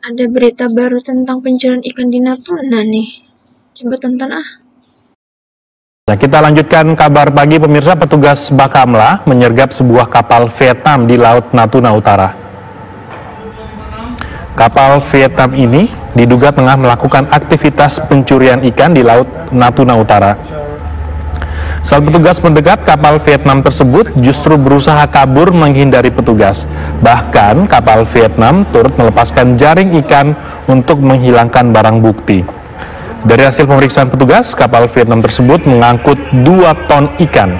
Ada berita baru tentang pencurian ikan di Natuna nih. Coba tonton ah. Nah, kita lanjutkan kabar pagi pemirsa. Petugas Bakamla menyergap sebuah kapal Vietnam di Laut Natuna Utara. Kapal Vietnam ini diduga tengah melakukan aktivitas pencurian ikan di Laut Natuna Utara. Saat petugas mendekat, kapal Vietnam tersebut justru berusaha kabur menghindari petugas. Bahkan kapal Vietnam turut melepaskan jaring ikan untuk menghilangkan barang bukti. Dari hasil pemeriksaan petugas, kapal Vietnam tersebut mengangkut 2 ton ikan.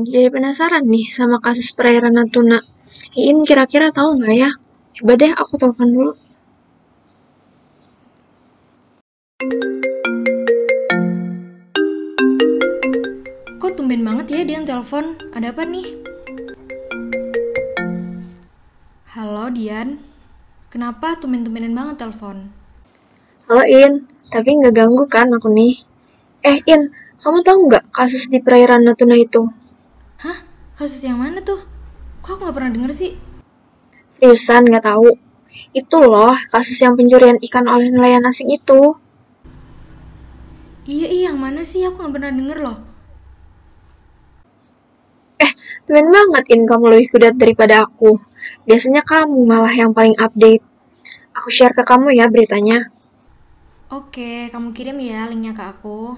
Jadi penasaran nih sama kasus perairan Natuna. Iin kira-kira tahu nggak ya? Coba deh aku telepon dulu. Kok tumben banget ya dia telepon? Ada apa nih? Halo Dian, kenapa tumben-tumbenan banget telepon? Halo In, tapi nggak ganggu kan aku nih? In, kamu tahu nggak kasus di perairan Natuna itu? Hah? Kasus yang mana tuh? Kok aku nggak pernah denger sih? Seriusan nggak tahu? Itu loh kasus yang pencurian ikan oleh nelayan asing itu. Iya, yang mana sih? Aku nggak pernah denger loh. Tumben banget In, kamu lebih kudat daripada aku. Biasanya kamu malah yang paling update. Aku share ke kamu ya beritanya. Oke, kamu kirim ya linknya ke aku.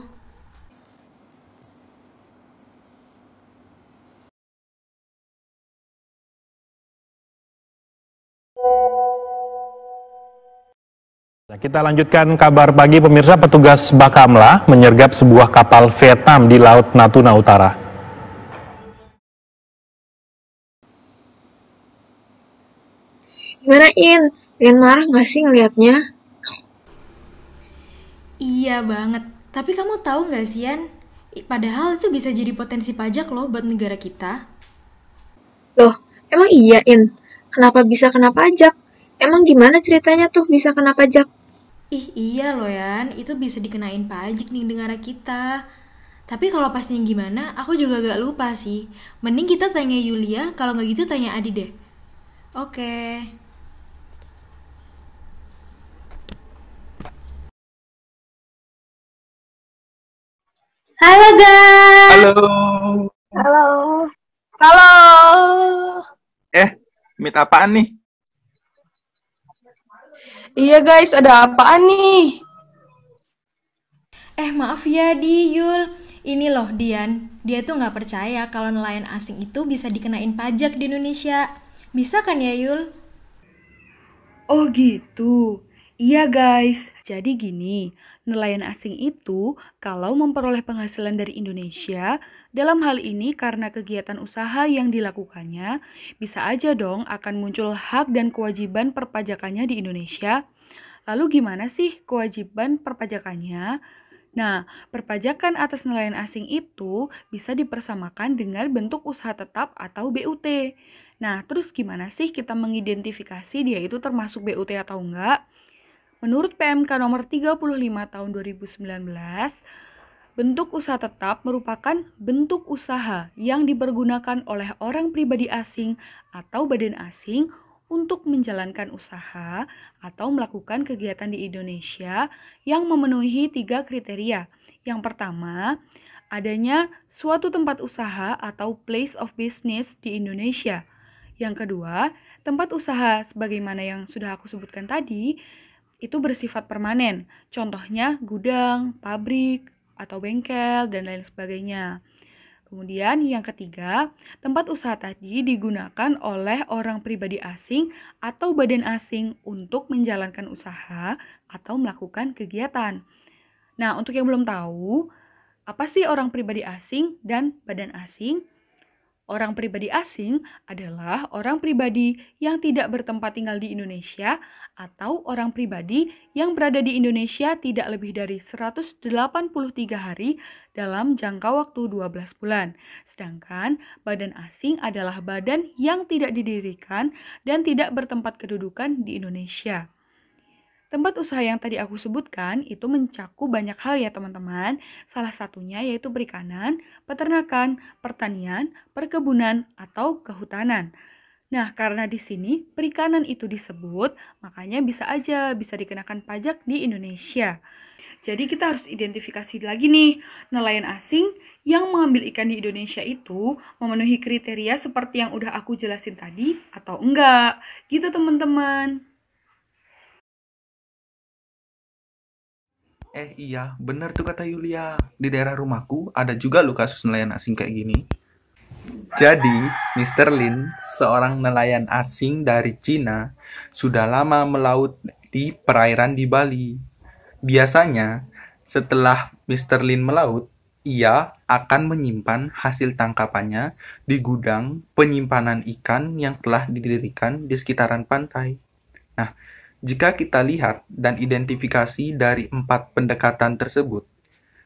Nah, kita lanjutkan kabar pagi pemirsa. Petugas Bakamla menyergap sebuah kapal Vietnam di Laut Natuna Utara. Gimana In? Pengen marah nggak sih ngelihatnya? Iya banget. Tapi kamu tahu nggak sih, Yan? Padahal itu bisa jadi potensi pajak loh buat negara kita. Loh, emang iya In? Kenapa bisa kena pajak? Emang gimana ceritanya tuh bisa kena pajak? Ih iya loh Yan, itu bisa dikenain pajak nih negara kita. Tapi kalau pastinya gimana, aku juga gak lupa sih. Mending kita tanya Yulia, kalau nggak gitu tanya Adi deh. Oke. Halo guys. Halo. Halo. Halo. Meet apaan nih? Iya guys, ada apaan nih? Maaf ya Di, Yul. Ini loh Dian, dia tuh nggak percaya kalau nelayan asing itu bisa dikenain pajak di Indonesia. Bisa kan ya Yul? Oh gitu. Iya guys, jadi gini, nelayan asing itu kalau memperoleh penghasilan dari Indonesia, dalam hal ini karena kegiatan usaha yang dilakukannya, bisa aja dong akan muncul hak dan kewajiban perpajakannya di Indonesia. Lalu gimana sih kewajiban perpajakannya? Nah, perpajakan atas nelayan asing itu bisa dipersamakan dengan bentuk usaha tetap atau BUT. Nah, terus gimana sih kita mengidentifikasi dia itu termasuk BUT atau enggak? Menurut PMK nomor 35 tahun 2019, bentuk usaha tetap merupakan bentuk usaha yang dipergunakan oleh orang pribadi asing atau badan asing untuk menjalankan usaha atau melakukan kegiatan di Indonesia yang memenuhi 3 kriteria. Yang pertama, adanya suatu tempat usaha atau place of business di Indonesia. Yang kedua, tempat usaha sebagaimana yang sudah aku sebutkan tadi, itu bersifat permanen. Contohnya gudang, pabrik, atau bengkel, dan lain sebagainya. Kemudian yang ketiga, tempat usaha tadi digunakan oleh orang pribadi asing atau badan asing untuk menjalankan usaha atau melakukan kegiatan. Nah, untuk yang belum tahu, apa sih orang pribadi asing dan badan asing? Orang pribadi asing adalah orang pribadi yang tidak bertempat tinggal di Indonesia atau orang pribadi yang berada di Indonesia tidak lebih dari 183 hari dalam jangka waktu 12 bulan. Sedangkan badan asing adalah badan yang tidak didirikan dan tidak bertempat kedudukan di Indonesia. Tempat usaha yang tadi aku sebutkan itu mencakup banyak hal ya teman-teman. Salah satunya yaitu perikanan, peternakan, pertanian, perkebunan, atau kehutanan. Nah, karena di sini perikanan itu disebut, makanya bisa dikenakan pajak di Indonesia. Jadi kita harus identifikasi lagi nih, nelayan asing yang mengambil ikan di Indonesia itu memenuhi kriteria seperti yang udah aku jelasin tadi atau enggak. Gitu teman-teman. Iya, bener tuh kata Yulia. Di daerah rumahku ada juga loh kasus nelayan asing kayak gini. Jadi, Mr. Lin, seorang nelayan asing dari Cina, sudah lama melaut di perairan di Bali. Biasanya, setelah Mr. Lin melaut, ia akan menyimpan hasil tangkapannya di gudang penyimpanan ikan yang telah didirikan di sekitaran pantai. Nah, jika kita lihat dan identifikasi dari 4 pendekatan tersebut,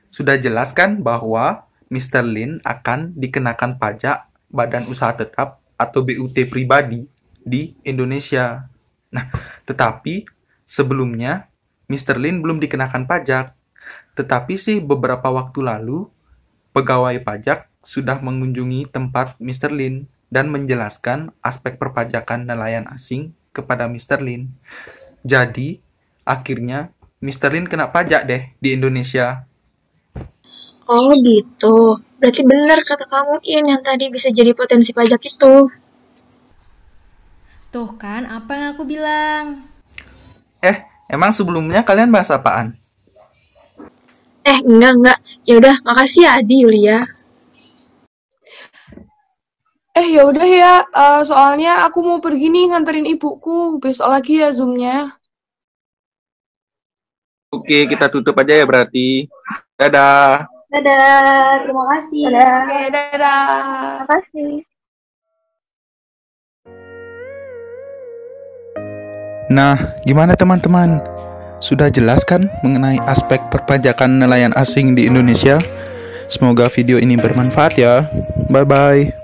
sudah jelas kan bahwa Mr. Lin akan dikenakan pajak Badan Usaha Tetap atau BUT pribadi di Indonesia. Nah, tetapi sebelumnya Mr. Lin belum dikenakan pajak. Tetapi sih beberapa waktu lalu, pegawai pajak sudah mengunjungi tempat Mr. Lin dan menjelaskan aspek perpajakan nelayan asing kepada Mr. Lin. Jadi, akhirnya Mr. Lin kena pajak deh di Indonesia. Oh gitu, berarti benar kata kamu In yang tadi bisa jadi potensi pajak itu. Tuh kan, apa yang aku bilang? Emang sebelumnya kalian bahas apaan? Enggak. Ya udah, makasih ya Adi, Yulia. Ya udah ya, soalnya aku mau pergi nih nganterin ibuku. Besok lagi ya Zoom-nya. Oke, kita tutup aja ya berarti. Dadah. Dadah, terima kasih. Oke, dadah. Terima kasih. Nah, gimana teman-teman? Sudah jelas kan mengenai aspek perpajakan nelayan asing di Indonesia? Semoga video ini bermanfaat ya. Bye-bye.